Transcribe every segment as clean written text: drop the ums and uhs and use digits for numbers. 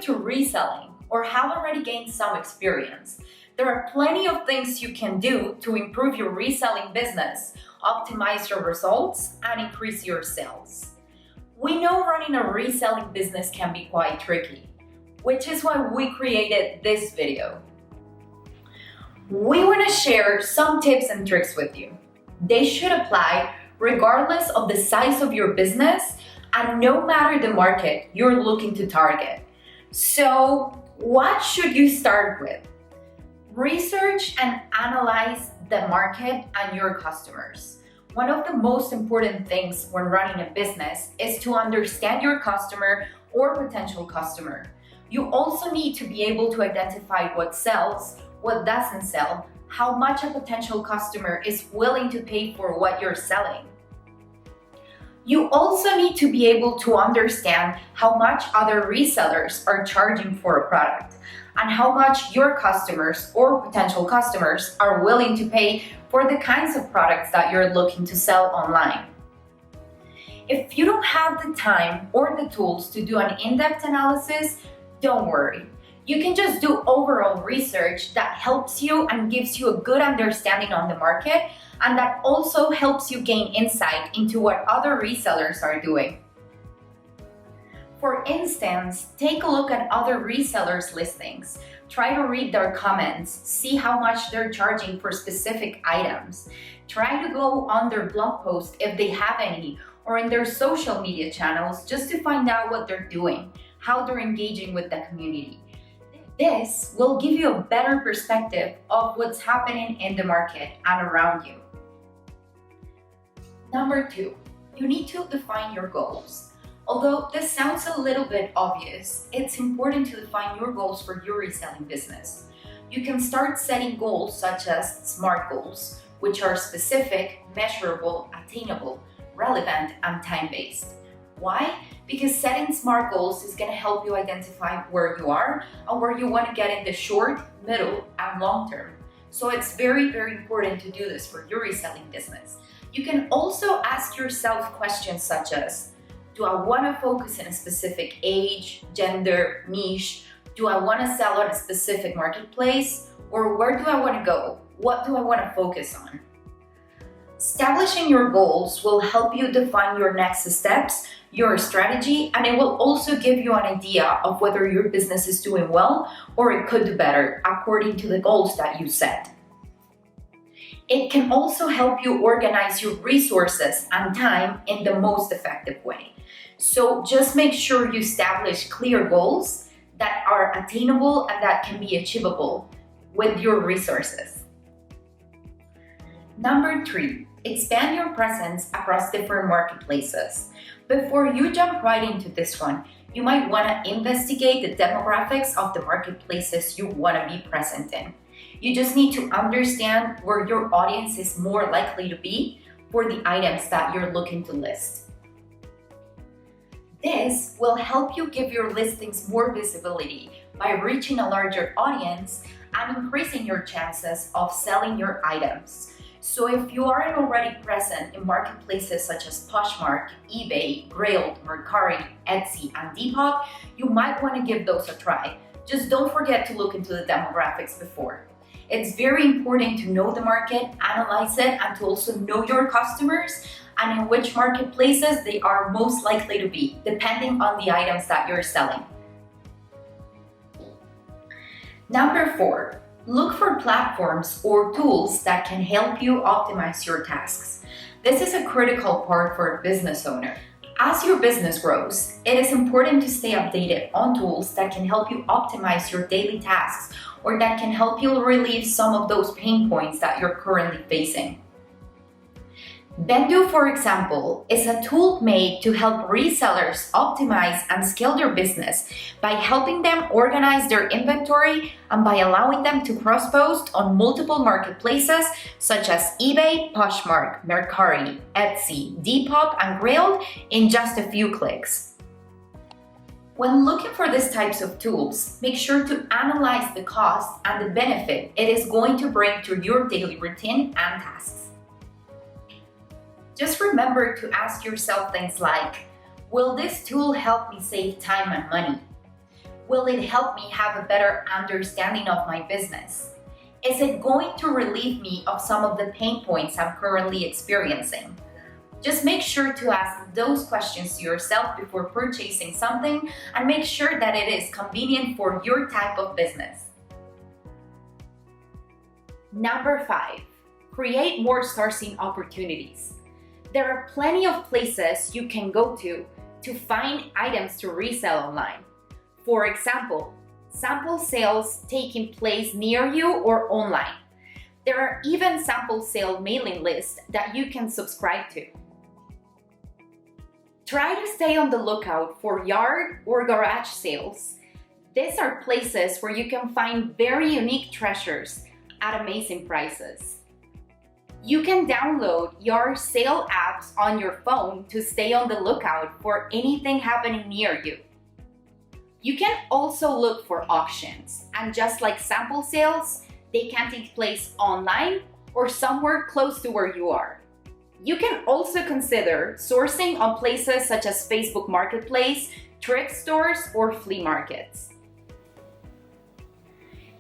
to reselling or have already gained some experience, there are plenty of things you can do to improve your reselling business, optimize your results, and increase your sales. We know running a reselling business can be quite tricky, which is why we created this video. We want to share some tips and tricks with you. They should apply regardless of the size of your business and no matter the market you're looking to target. So, what should you start with? Research and analyze the market and your customers. One of the most important things when running a business is to understand your customer or potential customer. You also need to be able to identify what sells, what doesn't sell, how much a potential customer is willing to pay for what you're selling. You also need to be able to understand how much other resellers are charging for a product and how much your customers or potential customers are willing to pay for the kinds of products that you're looking to sell online. If you don't have the time or the tools to do an in-depth analysis, don't worry. You can just do overall research that helps you and gives you a good understanding on the market, and that also helps you gain insight into what other resellers are doing. For instance, take a look at other resellers' listings. Try to read their comments, see how much they're charging for specific items. Try to go on their blog posts if they have any, or in their social media channels just to find out what they're doing, how they're engaging with the community. This will give you a better perspective of what's happening in the market and around you. Number 2, you need to define your goals. Although this sounds a little bit obvious, it's important to define your goals for your reselling business. You can start setting goals such as SMART goals, which are specific, measurable, attainable, relevant, and time-based. Why? Because setting SMART goals is going to help you identify where you are and where you want to get in the short, middle, and long term. So it's very, very important to do this for your reselling business. You can also ask yourself questions such as, do I want to focus in a specific age, gender, niche? Do I want to sell on a specific marketplace? Or where do I want to go? What do I want to focus on? Establishing your goals will help you define your next steps, your strategy, and it will also give you an idea of whether your business is doing well or it could do better according to the goals that you set. It can also help you organize your resources and time in the most effective way. So just make sure you establish clear goals that are attainable and that can be achievable with your resources. Number 3, expand your presence across different marketplaces. Before you jump right into this one, you might want to investigate the demographics of the marketplaces you want to be present in. You just need to understand where your audience is more likely to be for the items that you're looking to list. This will help you give your listings more visibility by reaching a larger audience and increasing your chances of selling your items. So if you aren't already present in marketplaces such as Poshmark, eBay, Grailed, Mercari, Etsy, and Depop, you might want to give those a try. Just don't forget to look into the demographics before. It's very important to know the market, analyze it, and to also know your customers and in which marketplaces they are most likely to be, depending on the items that you're selling. Number 4, look for platforms or tools that can help you optimize your tasks. This is a critical part for a business owner. As your business grows, it is important to stay updated on tools that can help you optimize your daily tasks or that can help you relieve some of those pain points that you're currently facing. Vendoo, for example, is a tool made to help resellers optimize and scale their business by helping them organize their inventory and by allowing them to cross-post on multiple marketplaces such as eBay, Poshmark, Mercari, Etsy, Depop, and Grailed in just a few clicks. When looking for these types of tools, make sure to analyze the cost and the benefit it is going to bring to your daily routine and tasks. Just remember to ask yourself things like, will this tool help me save time and money? Will it help me have a better understanding of my business? Is it going to relieve me of some of the pain points I'm currently experiencing? Just make sure to ask those questions to yourself before purchasing something, and make sure that it is convenient for your type of business. Number 5, create more sourcing opportunities. There are plenty of places you can go to find items to resell online. For example, sample sales taking place near you or online. There are even sample sale mailing lists that you can subscribe to. Try to stay on the lookout for yard or garage sales. These are places where you can find very unique treasures at amazing prices. You can download your sale apps on your phone to stay on the lookout for anything happening near you. You can also look for auctions, and just like sample sales, they can take place online or somewhere close to where you are. You can also consider sourcing on places such as Facebook Marketplace, thrift stores, or flea markets.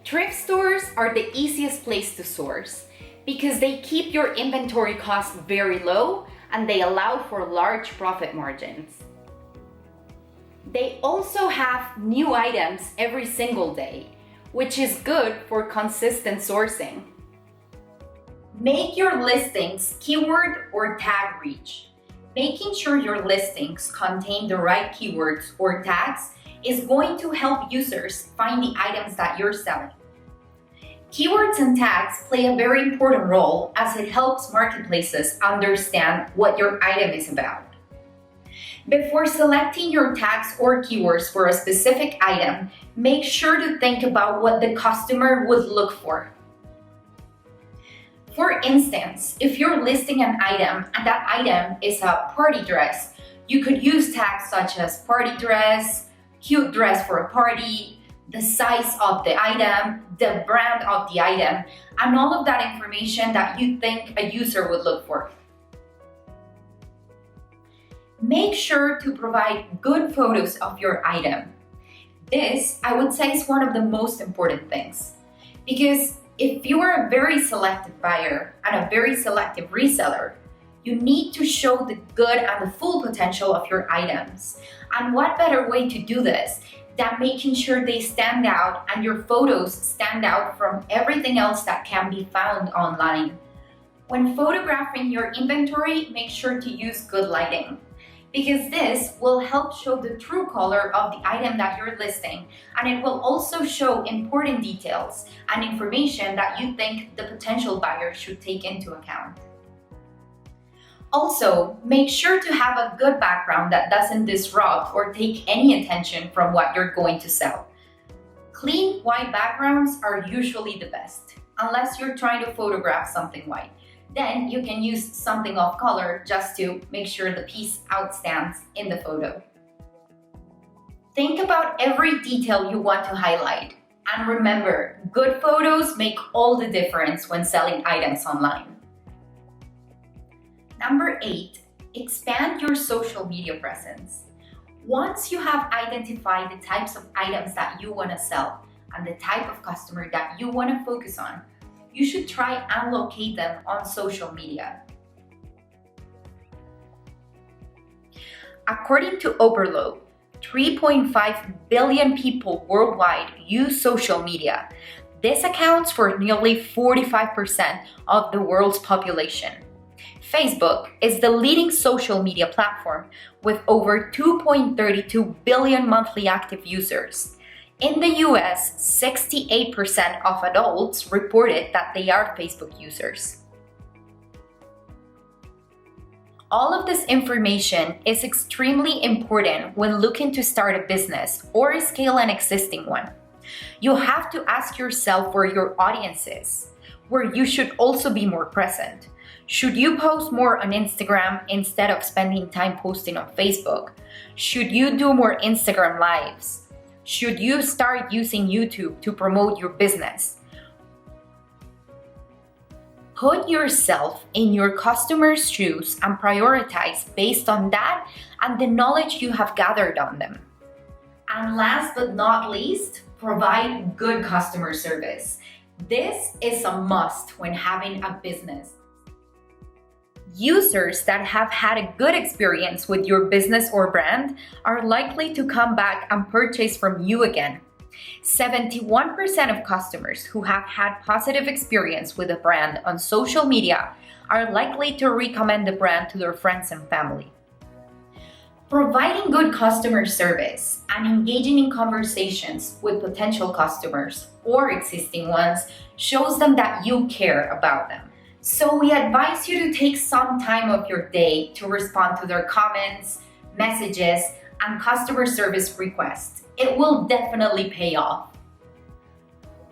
Thrift stores are the easiest place to source because they keep your inventory costs very low and they allow for large profit margins. They also have new items every single day, which is good for consistent sourcing. Make your listings keyword or tag rich. Making sure your listings contain the right keywords or tags is going to help users find the items that you're selling. Keywords and tags play a very important role as it helps marketplaces understand what your item is about. Before selecting your tags or keywords for a specific item, make sure to think about what the customer would look for. For instance, if you're listing an item and that item is a party dress, you could use tags such as party dress, cute dress for a party, the size of the item, the brand of the item, and all of that information that you think a user would look for. Make sure to provide good photos of your item. This, I would say, is one of the most important things, because if you are a very selective buyer and a very selective reseller, you need to show the good and the full potential of your items. And what better way to do this than making sure they stand out and your photos stand out from everything else that can be found online. When photographing your inventory, make sure to use good lighting, because this will help show the true color of the item that you're listing, and it will also show important details and information that you think the potential buyer should take into account. Also, make sure to have a good background that doesn't disrupt or take any attention from what you're going to sell. Clean white backgrounds are usually the best, unless you're trying to photograph something white. Then you can use something off color just to make sure the piece outstands in the photo. Think about every detail you want to highlight. And remember, good photos make all the difference when selling items online. Number 8, expand your social media presence. Once you have identified the types of items that you want to sell and the type of customer that you want to focus on, you should try and locate them on social media. According to Overload, 3.5 billion people worldwide use social media. This accounts for nearly 45% of the world's population. Facebook is the leading social media platform with over 2.32 billion monthly active users. In the US, 68% of adults reported that they are Facebook users. All of this information is extremely important when looking to start a business or scale an existing one. You have to ask yourself where your audience is, where you should also be more present. Should you post more on Instagram instead of spending time posting on Facebook? Should you do more Instagram lives? Should you start using YouTube to promote your business? Put yourself in your customer's shoes and prioritize based on that and the knowledge you have gathered on them. And last but not least, provide good customer service. This is a must when having a business. Users that have had a good experience with your business or brand are likely to come back and purchase from you again. 71% of customers who have had positive experience with a brand on social media are likely to recommend the brand to their friends and family. Providing good customer service and engaging in conversations with potential customers or existing ones shows them that you care about them. So we advise you to take some time of your day to respond to their comments, messages, and customer service requests. It will definitely pay off.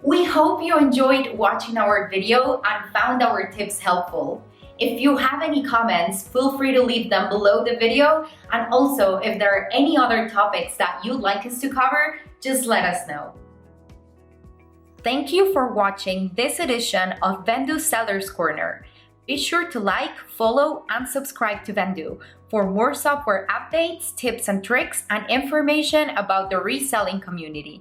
We hope you enjoyed watching our video and found our tips helpful. If you have any comments, feel free to leave them below the video. And also, if there are any other topics that you'd like us to cover, just let us know. Thank you for watching this edition of Vendoo Sellers Corner. Be sure to like, follow, and subscribe to Vendoo for more software updates, tips and tricks, and information about the reselling community.